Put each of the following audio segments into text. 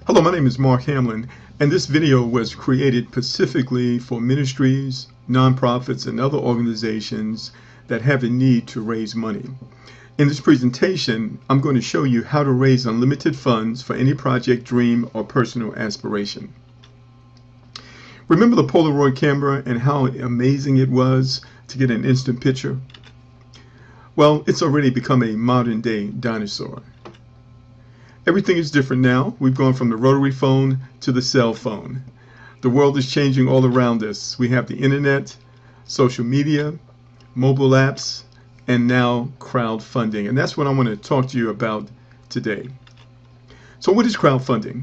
Hello, my name is Mark Hamlin, and this video was created specifically for ministries, nonprofits, and other organizations that have a need to raise money. In this presentation, I'm going to show you how to raise unlimited funds for any project, dream, or personal aspiration. Remember the Polaroid camera and how amazing it was to get an instant picture? Well, it's already become a modern-day dinosaur. Everything is different now. We've gone from the rotary phone to the cell phone. The world is changing all around us. We have the internet, social media, mobile apps, and now crowdfunding. And that's what I want to talk to you about today. So what is crowdfunding?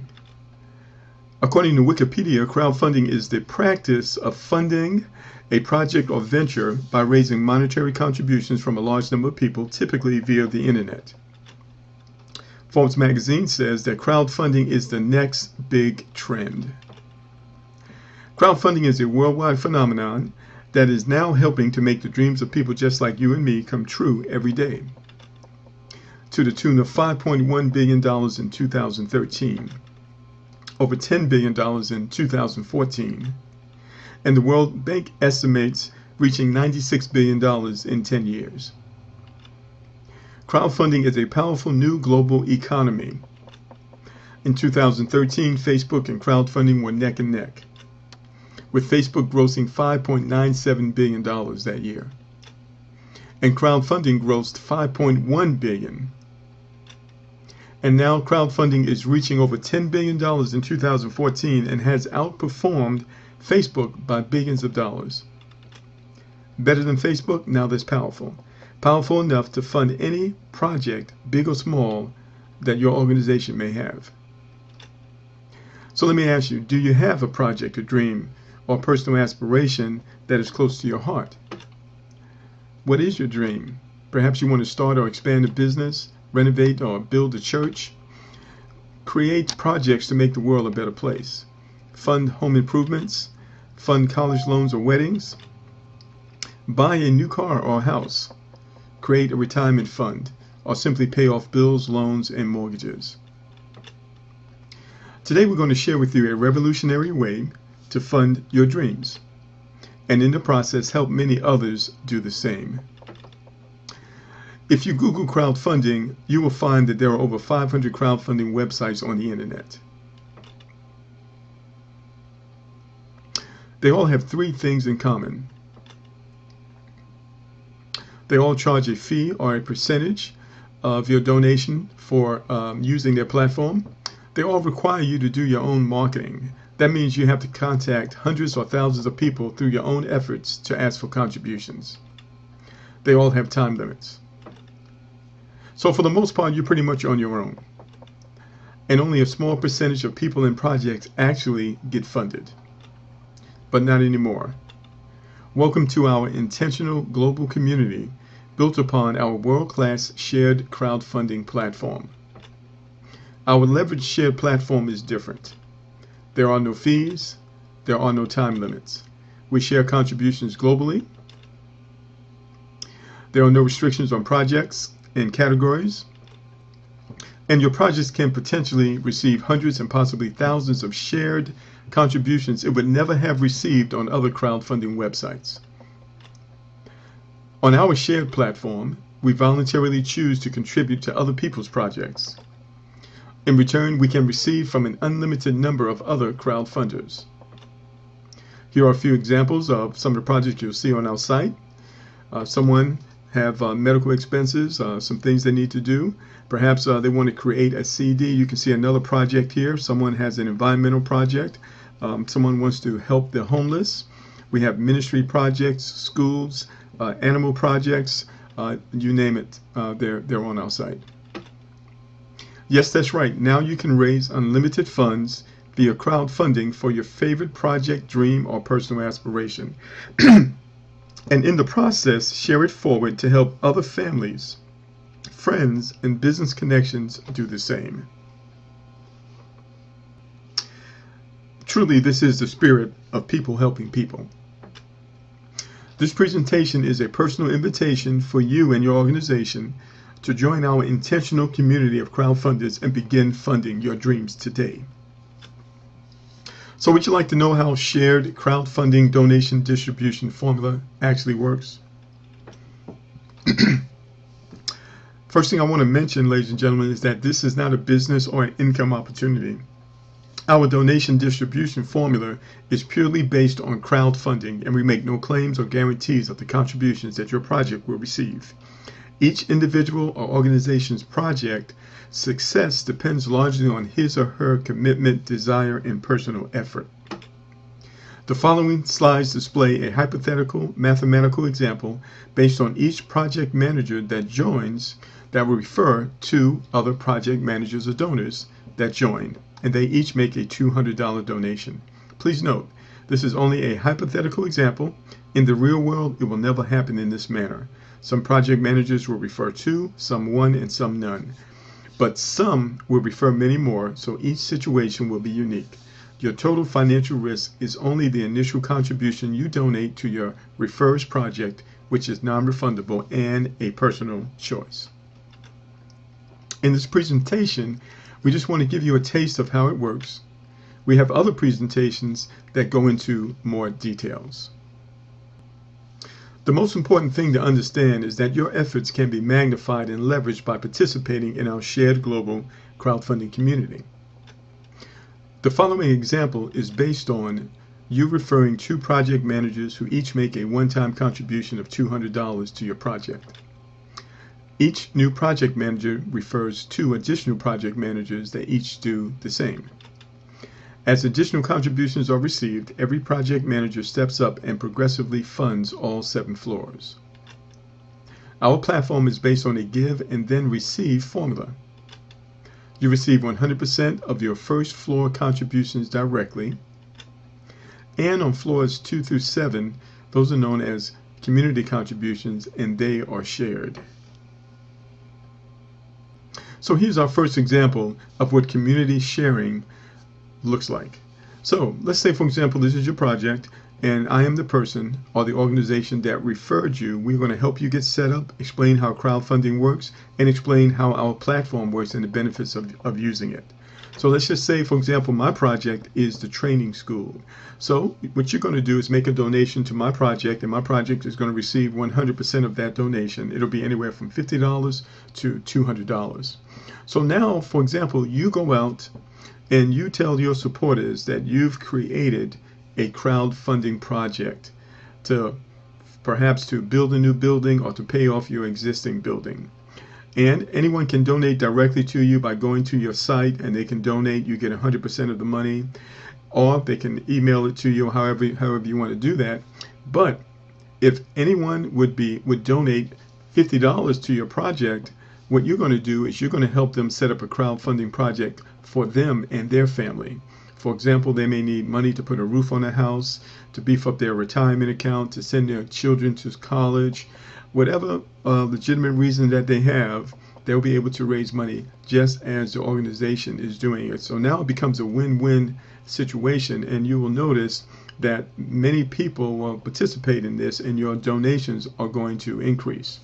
According to Wikipedia, crowdfunding is the practice of funding a project or venture by raising monetary contributions from a large number of people, typically via the internet. Forbes magazine says that crowdfunding is the next big trend. Crowdfunding is a worldwide phenomenon that is now helping to make the dreams of people just like you and me come true every day. To the tune of $5.1 billion in 2013, over $10 billion in 2014, and the World Bank estimates reaching $96 billion in 10 years. Crowdfunding is a powerful new global economy. In 2013, Facebook and crowdfunding were neck and neck, with Facebook grossing $5.97 billion that year, and crowdfunding grossed $5.1 billion. And now crowdfunding is reaching over $10 billion in 2014 and has outperformed Facebook by billions of dollars. Better than Facebook? Now that's powerful. Powerful enough to fund any project, big or small, that your organization may have. So let me ask you, do you have a project, a dream, or personal aspiration that is close to your heart? What is your dream? Perhaps you want to start or expand a business, renovate or build a church, create projects to make the world a better place, fund home improvements, fund college loans or weddings, buy a new car or house, create a retirement fund, or simply pay off bills, loans, and mortgages. Today we're going to share with you a revolutionary way to fund your dreams, and in the process help many others do the same. If you Google crowdfunding, you will find that there are over 500 crowdfunding websites on the internet. They all have three things in common. They all charge a fee or a percentage of your donation for using their platform. They all require you to do your own marketing. That means you have to contact hundreds or thousands of people through your own efforts to ask for contributions. They all have time limits. So for the most part, you're pretty much on your own. And only a small percentage of people and projects actually get funded. But not anymore. Welcome to our intentional global community built upon our world-class shared crowdfunding platform. Our leveraged shared platform is different. There are no fees. There are no time limits. We share contributions globally. There are no restrictions on projects and categories. And your projects can potentially receive hundreds and possibly thousands of shared contributions it would never have received on other crowdfunding websites. On our shared platform, we voluntarily choose to contribute to other people's projects. In return, we can receive from an unlimited number of other crowdfunders. Here are a few examples of some of the projects you'll see on our site. Someone have medical expenses, some things they need to do. Perhaps they want to create a CD. You can see another project here. Someone has an environmental project. Someone wants to help the homeless. We have ministry projects, schools, animal projects, you name it, they're on our site. Yes, that's right. Now you can raise unlimited funds via crowdfunding for your favorite project, dream, or personal aspiration. And in the process, share it forward to help other families, friends, and business connections do the same. Truly, this is the spirit of people helping people. This presentation is a personal invitation for you and your organization to join our intentional community of crowdfunders and begin funding your dreams today. So would you like to know how shared crowdfunding donation distribution formula actually works? First thing I want to mention, ladies and gentlemen, is that this is not a business or an income opportunity. Our donation distribution formula is purely based on crowdfunding, and we make no claims or guarantees of the contributions that your project will receive. Each individual or organization's project success depends largely on his or her commitment, desire, and personal effort. The following slides display a hypothetical mathematical example based on each project manager that joins that will refer to other project managers or donors that join, and they each make a $200 donation. Please note, this is only a hypothetical example. In the real world, it will never happen in this manner. Some project managers will refer two, some one, and some none. But some will refer many more, so each situation will be unique. Your total financial risk is only the initial contribution you donate to your referr's project, which is non-refundable and a personal choice. In this presentation, we just want to give you a taste of how it works. We have other presentations that go into more details. The most important thing to understand is that your efforts can be magnified and leveraged by participating in our shared global crowdfunding community. The following example is based on you referring two project managers who each make a one-time contribution of $200 to your project. Each new project manager refers two additional project managers that each do the same. As additional contributions are received, every project manager steps up and progressively funds all 7 floors. Our platform is based on a give and then receive formula. You receive 100% of your first floor contributions directly, and on floors 2 through 7, those are known as community contributions, and they are shared. So here's our first example of what community sharing looks like. So let's say, for example, this is your project and I am the person or the organization that referred you. We're going to help you get set up, explain how crowdfunding works, and explain how our platform works and the benefits of using it. So let's just say, for example, my project is the training school. So what you're going to do is make a donation to my project, and my project is going to receive 100% of that donation. It'll be anywhere from $50 to $200. So now, for example, you go out and you tell your supporters that you've created a crowdfunding project to perhaps to build a new building or to pay off your existing building. And anyone can donate directly to you by going to your site, and they can donate. You get 100% of the money, or they can email it to you, however you want to do that. But if anyone would donate $50 to your project, what you're going to do is you're going to help them set up a crowdfunding project for them and their family. For example, they may need money to put a roof on their house, to beef up their retirement account, to send their children to college. Whatever legitimate reason that they have, they'll be able to raise money just as the organization is doing it. So now it becomes a win-win situation, and you will notice that many people will participate in this, and your donations are going to increase.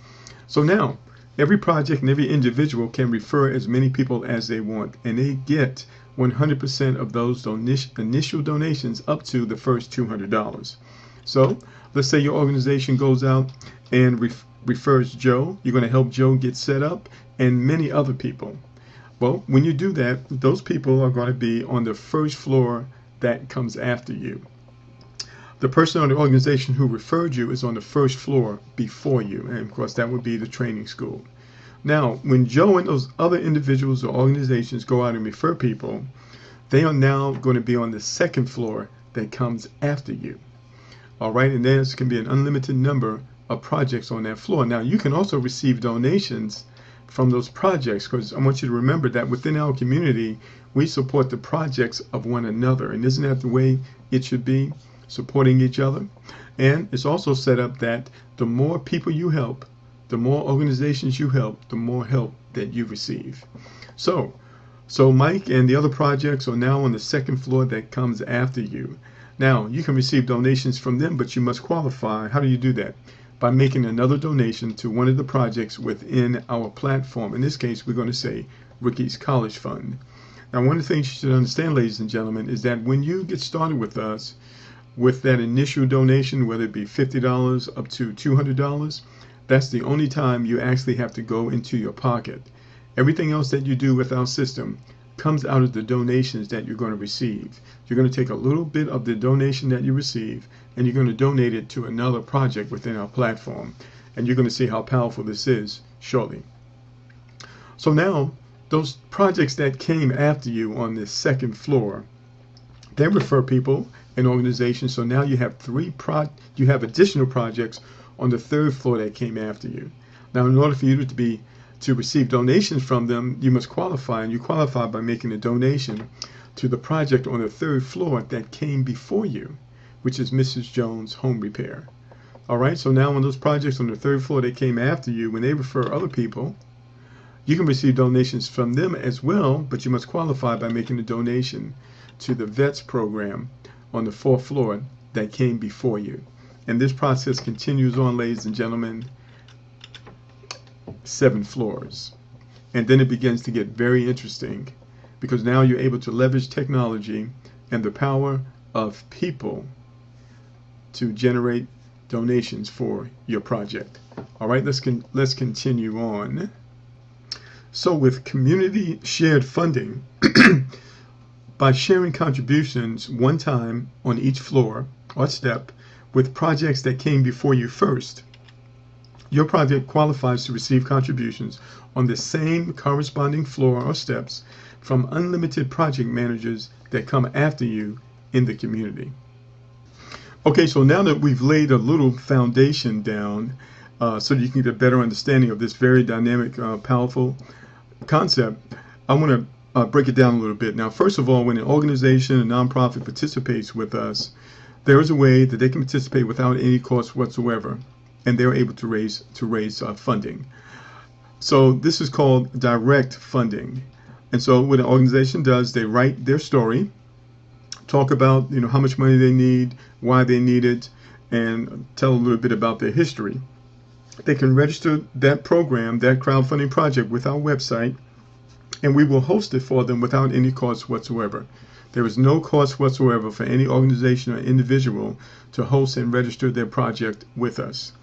So now, every project and every individual can refer as many people as they want, and they get 100% of those initial donations up to the first $200. So let's say your organization goes out and refers Joe. You're going to help Joe get set up, and many other people. Well, when you do that, those people are going to be on the first floor that comes after you. The person or the organization who referred you is on the first floor before you, and of course that would be the training school. Now, when Joe and those other individuals or organizations go out and refer people, they are now going to be on the second floor that comes after you. All right, and there can be an unlimited number of projects on that floor. Now, you can also receive donations from those projects, because I want you to remember that within our community, we support the projects of one another. And isn't that the way it should be, supporting each other? And it's also set up that the more people you help, the more organizations you help, the more help that you receive. So Mike and the other projects are now on the second floor that comes after you. Now, you can receive donations from them, but you must qualify. How do you do that? By making another donation to one of the projects within our platform. In this case, we're going to say Ricky's College Fund. Now, one of the things you should understand, ladies and gentlemen, is that when you get started with us, with that initial donation, whether it be $50 up to $200, that's the only time you actually have to go into your pocket. Everything else that you do with our system comes out of the donations that you're going to receive. You're going to take a little bit of the donation that you receive and you're going to donate it to another project within our platform. And you're going to see how powerful this is shortly. So now, those projects that came after you on the second floor, they refer people and organizations. So now you have additional projects on the third floor that came after you. Now, in order for you to receive donations from them, you must qualify, and you qualify by making a donation to the project on the third floor that came before you, which is Mrs. Jones Home Repair. All right, so now on those projects on the third floor that came after you, when they refer other people, you can receive donations from them as well, but you must qualify by making a donation to the VETS program on the fourth floor that came before you. And this process continues on, ladies and gentlemen, 7 floors. And then it begins to get very interesting, because now you're able to leverage technology and the power of people to generate donations for your project. All right, let's continue on. So with community shared funding, by sharing contributions one time on each floor or step with projects that came before you first, your project qualifies to receive contributions on the same corresponding floor or steps from unlimited project managers that come after you in the community. Okay, so now that we've laid a little foundation down so that you can get a better understanding of this very dynamic, powerful concept, I want to break it down a little bit. Now, first of all, when an organization, a nonprofit participates with us, there is a way that they can participate without any cost whatsoever, and they're able to raise funding. So this is called direct funding. And so what an organization does, they write their story, talk about how much money they need, why they need it, and tell a little bit about their history. They can register that program, that crowdfunding project, with our website, and we will host it for them without any cost whatsoever. There is no cost whatsoever for any organization or individual to host and register their project with us.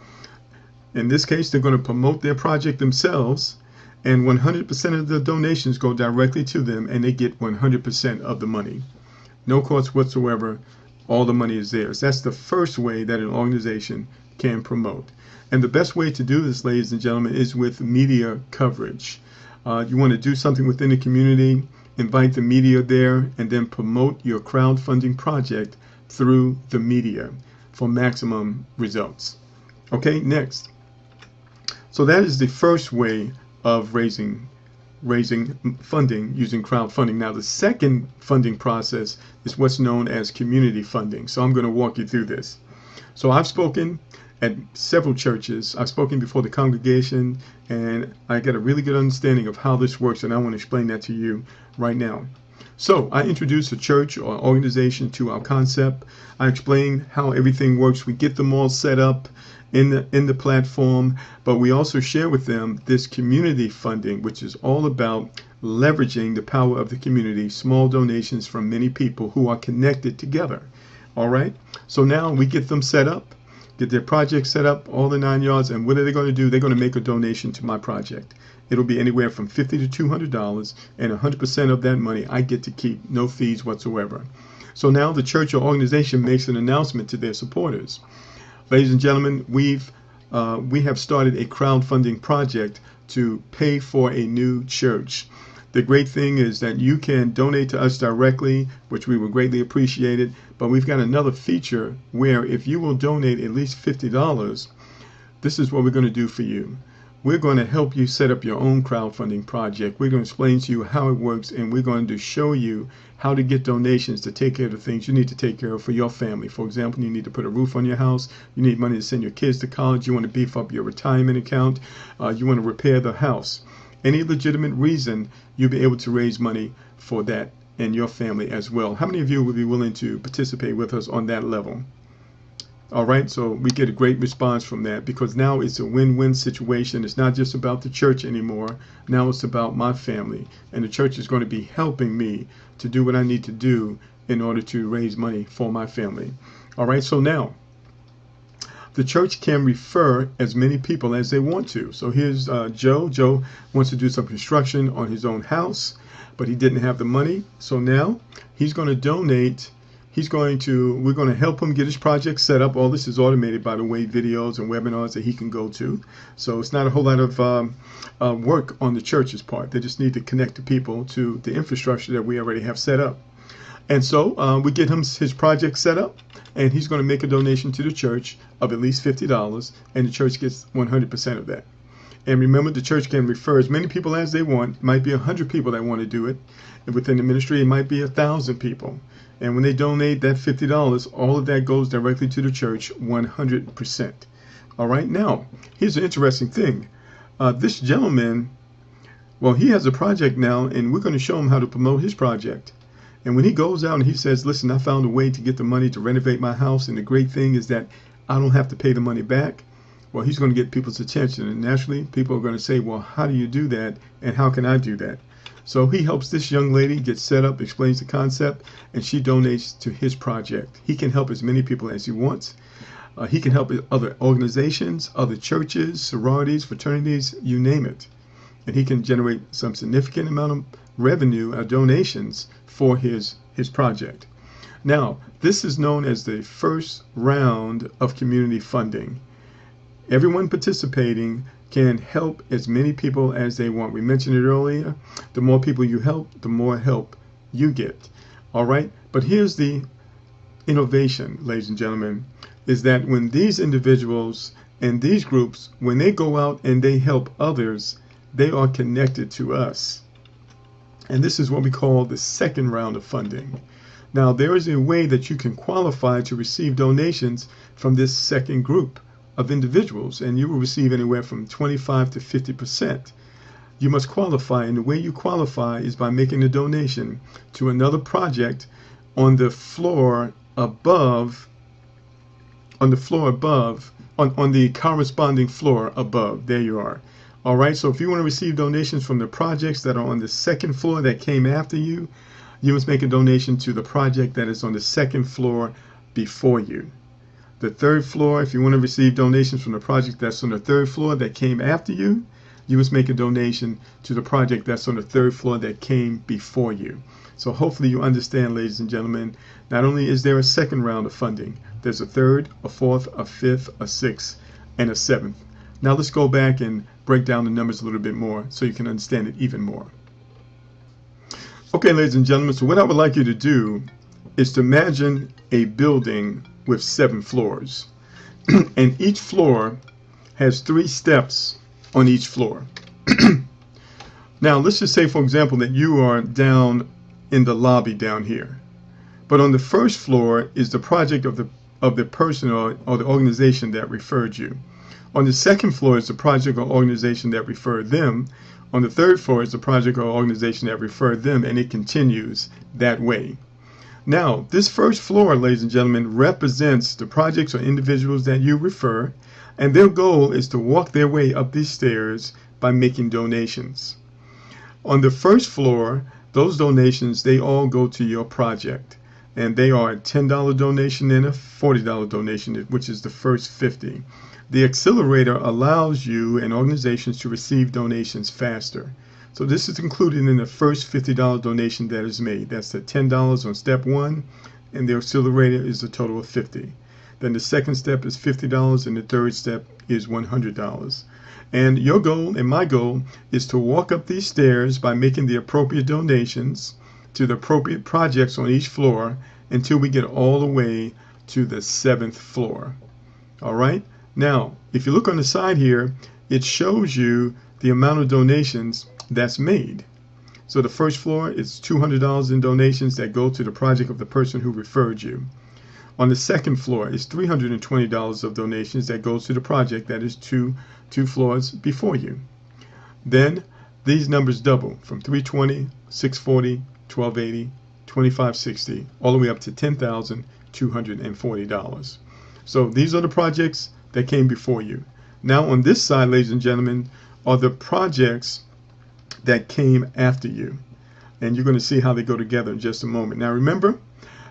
In this case, they're going to promote their project themselves, and 100% of the donations go directly to them, and they get 100% of the money. No cost whatsoever. All the money is theirs. That's the first way that an organization can promote. And the best way to do this, ladies and gentlemen, is with media coverage. You want to do something within the community, invite the media there, and then promote your crowdfunding project through the media for maximum results. Okay, next. So that is the first way of raising funding using crowdfunding. Now, the second funding process is what's known as community funding. So I'm going to walk you through this. So I've spoken at several churches. I've spoken before the congregation, and I get a really good understanding of how this works, and I want to explain that to you right now. So I introduce a church or organization to our concept. I explain how everything works. We get them all set up in the platform, but we also share with them this community funding, which is all about leveraging the power of the community, small donations from many people who are connected together. All right, so now we get them set up, get their project set up, all the 9 yards, and what are they going to do? They're going to make a donation to my project. It'll be anywhere from $50 to $200, and 100% of that money I get to keep, no fees whatsoever. So now the church or organization makes an announcement to their supporters. Ladies and gentlemen, we have started a crowdfunding project to pay for a new church. The great thing is that you can donate to us directly, which we will greatly appreciate it. But we've got another feature where if you will donate at least $50, this is what we're going to do for you. We're going to help you set up your own crowdfunding project. We're going to explain to you how it works, and we're going to show you how to get donations to take care of the things you need to take care of for your family. For example, you need to put a roof on your house. You need money to send your kids to college. You want to beef up your retirement account. You want to repair the house. Any legitimate reason, you'll be able to raise money for that and your family as well. How many of you would be willing to participate with us on that level? All right, so we get a great response from that because now it's a win-win situation. It's not just about the church anymore. Now it's about my family, and the church is going to be helping me to do what I need to do in order to raise money for my family. All right, so now the church can refer as many people as they want to. So here's Joe. Joe wants to do some construction on his own house, but he didn't have the money. So now he's going to donate. We're going to help him get his project set up. All this is automated, by the way, videos and webinars that he can go to. So it's not a whole lot of work on the church's part. They just need to connect the people to the infrastructure that we already have set up. And so we get him his project set up, and he's going to make a donation to the church of at least $50, and the church gets 100% of that. And remember, the church can refer as many people as they want. It might be 100 people that want to do it. And within the ministry, it might be 1,000 people. And when they donate that $50, all of that goes directly to the church, 100%. All right, now, here's an interesting thing. This gentleman, well, he has a project now, and we're going to show him how to promote his project. And when he goes out and he says, listen, I found a way to get the money to renovate my house, and the great thing is that I don't have to pay the money back, well, he's going to get people's attention. And naturally, people are going to say, well, how do you do that, and how can I do that? So he helps this young lady get set up, explains the concept, and she donates to his project. He can help as many people as he wants. He can help other organizations, other churches, sororities, fraternities, you name it. And he can generate some significant amount of revenue, donations for his project. Now, this is known as the first round of community funding. Everyone participating can help as many people as they want. We mentioned it earlier. The more people you help, the more help you get. All right? But here's the innovation, ladies and gentlemen, is that when these individuals and these groups, when they go out and they help others, they are connected to us. And this is what we call the second round of funding. Now, there is a way that you can qualify to receive donations from this second group of individuals, and you will receive anywhere from 25 to 50%. You must qualify, and the way you qualify is by making a donation to another project on the floor above, on the corresponding floor above. There you are. All right, so if you want to receive donations from the projects that are on the second floor that came after you, you must make a donation to the project that is on the second floor before you. The third floor, if you want to receive donations from the project that's on the third floor that came after you, you must make a donation to the project that's on the third floor that came before you. So hopefully you understand, ladies and gentlemen, not only is there a second round of funding, there's a third, a fourth, a fifth, a sixth, and a seventh. Now let's go back and break down the numbers a little bit more so you can understand it even more. Okay, ladies and gentlemen, so what I would like you to do is to imagine a building with 7 floors. And each floor has 3 steps on each floor. Now, let's just say, for example, that you are down in the lobby down here. But on the first floor is the project of the person or the organization that referred you. On the second floor is the project or organization that referred them. On the third floor is the project or organization that referred them, and it continues that way. Now, this first floor, ladies and gentlemen, represents the projects or individuals that you refer, and their goal is to walk their way up these stairs by making donations. On the first floor, those donations, they all go to your project, and they are a $10 donation and a $40 donation, which is the first 50. The accelerator allows you and organizations to receive donations faster. So this is included in the first $50 donation that is made. That's the $10 on step 1, and the accelerator is a total of $50. Then the second step is $50, and the third step is $100. And your goal and my goal is to walk up these stairs by making the appropriate donations to the appropriate projects on each floor until we get all the way to the 7th floor. All right? Now, if you look on the side here, it shows you the amount of donations that's made. So the first floor is $200 in donations that go to the project of the person who referred you. On the second floor is $320 of donations that goes to the project that is two floors before you. Then these numbers double from $320, $640, $1280, $2560, all the way up to $10,240. So these are the projects that came before you. Now on this side, ladies and gentlemen, are the projects that came after you. And you're going to see how they go together in just a moment. Now remember,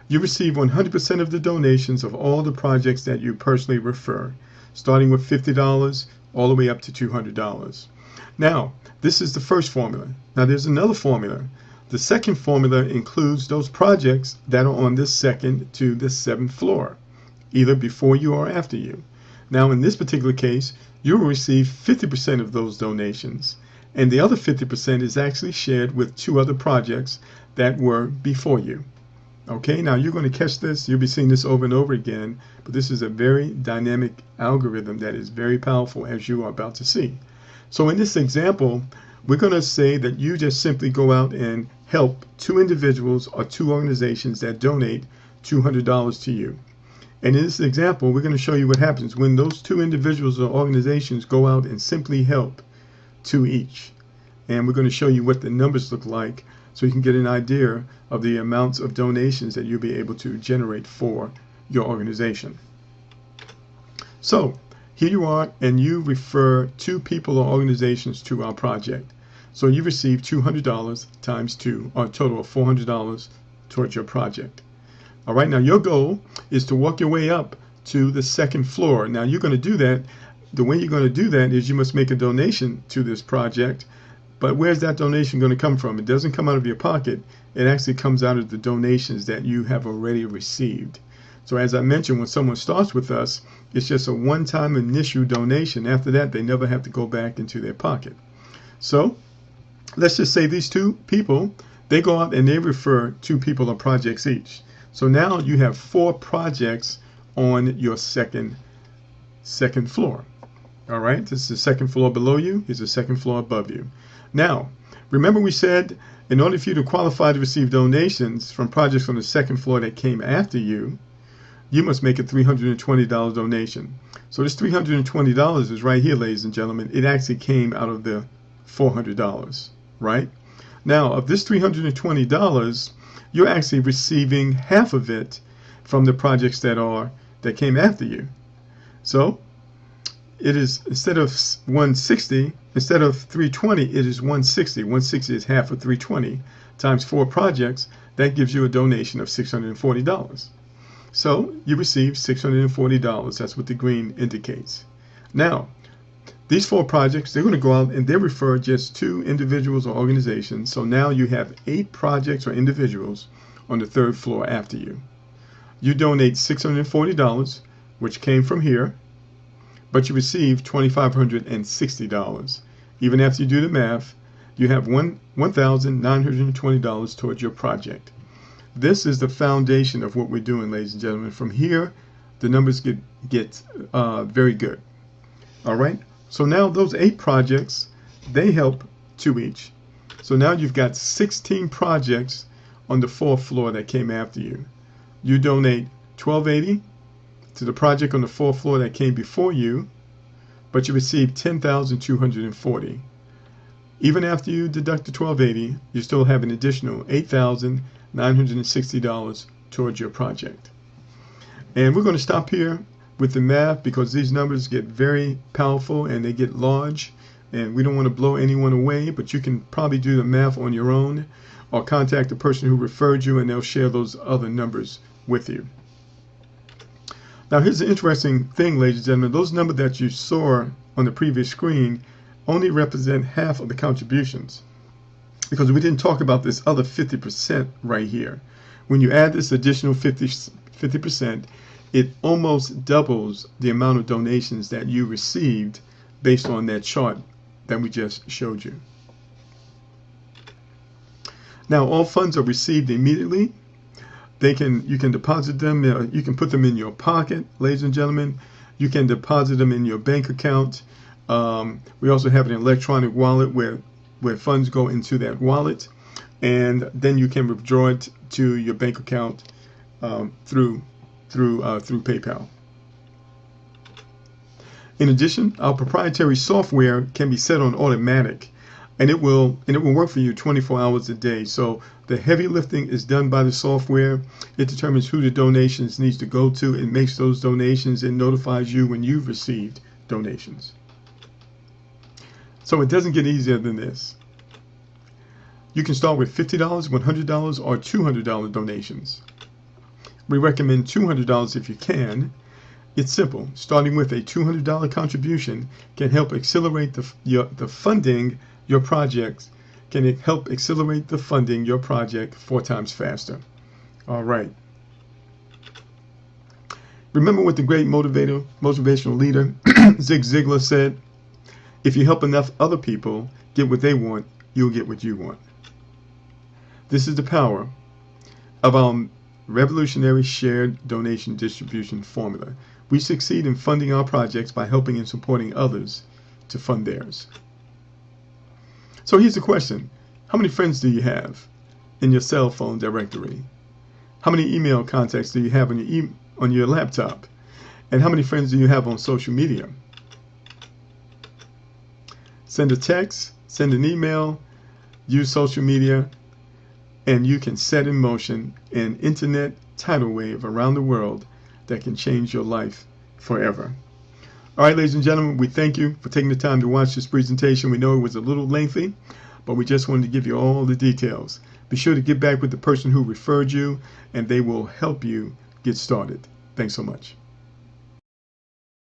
you receive 100% of the donations of all the projects that you personally refer, starting with $50 all the way up to $200. Now, this is the first formula. Now there's another formula. The second formula includes those projects that are on the second to the seventh floor, either before you or after you. Now in this particular case, you will receive 50% of those donations, and the other 50% is actually shared with 2 other projects that were before you. Okay, now you're going to catch this. You'll be seeing this over and over again, but this is a very dynamic algorithm that is very powerful, as you are about to see. So in this example, we're going to say that you just simply go out and help 2 individuals or 2 organizations that donate $200 to you. And in this example, we're going to show you what happens when those 2 individuals or organizations go out and simply help 2 each. And we're going to show you what the numbers look like so you can get an idea of the amounts of donations that you'll be able to generate for your organization. So here you are, and you refer 2 people or organizations to our project. So you receive $200 times 2, or a total of $400 towards your project. All right, now your goal is to walk your way up to the second floor. Now you're going to do that. The way you're going to do that is you must make a donation to this project. But where's that donation going to come from? It doesn't come out of your pocket. It actually comes out of the donations that you have already received. So as I mentioned, when someone starts with us, it's just a one-time initial donation. After that, they never have to go back into their pocket. So let's just say these 2 people, they go out and they refer 2 people or projects each. So now you have 4 projects on your second floor. All right, this is the second floor below you. Here's the second floor above you. Now, remember we said in order for you to qualify to receive donations from projects on the second floor that came after you, you must make a $320 donation. So this $320 is right here, ladies and gentlemen. It actually came out of the $400, right? Now, of this $320, you're actually receiving half of it from the projects that came after you. So it is, instead of 160, instead of 320, it is 160. 160 is half of 320 times 4 projects. That gives you a donation of $640. So you receive $640. That's what the green indicates. Now, these 4 projects, they're going to go out and they refer just 2 individuals or organizations. So now you have 8 projects or individuals on the 3rd floor after you. You donate $640, which came from here, but you receive $2,560. Even after you do the math, you have $1,920 towards your project. This is the foundation of what we're doing, ladies and gentlemen. From here, the numbers get very good. All right. So now those 8 projects, they help 2 each. So now you've got 16 projects on the 4th floor that came after you. You donate $1,280 to the project on the 4th floor that came before you, but you receive $10,240. Even after you deduct the $1,280, you still have an additional $8,960 towards your project. And we're going to stop here with the math because these numbers get very powerful and they get large, and we don't want to blow anyone away, but you can probably do the math on your own or contact the person who referred you and they'll share those other numbers with you. Now here's the interesting thing, ladies and gentlemen. Those numbers that you saw on the previous screen only represent half of the contributions, because we didn't talk about this other 50% right here. When you add this additional 50%, it almost doubles the amount of donations that you received based on that chart that we just showed you. Now all funds are received immediately. You can deposit them, you can put them in your pocket, ladies and gentlemen. You can deposit them in your bank account. We also have an electronic wallet where funds go into that wallet, and then you can withdraw it to your bank account through PayPal. In addition, our proprietary software can be set on automatic. and it will work for you 24 hours a day. So the heavy lifting is done by the software. It determines who the donations needs to go to. It makes those donations and notifies you when you've received donations. So it doesn't get easier than this. You can start with $50, $100, or $200 donations. We recommend $200 if you can. It's simple. Starting with a $200 contribution can help accelerate the funding your projects. Can help accelerate the funding your project 4 times faster. All right. Remember what the great motivational leader Zig Ziglar said? If you help enough other people get what they want, you'll get what you want. This is the power of our revolutionary shared donation distribution formula. We succeed in funding our projects by helping and supporting others to fund theirs. So here's the question. How many friends do you have in your cell phone directory? How many email contacts do you have on your laptop? And how many friends do you have on social media? Send a text, send an email, use social media, and you can set in motion an internet tidal wave around the world that can change your life forever. All right, ladies and gentlemen, we thank you for taking the time to watch this presentation. We know it was a little lengthy, but we just wanted to give you all the details. Be sure to get back with the person who referred you, and they will help you get started. Thanks so much.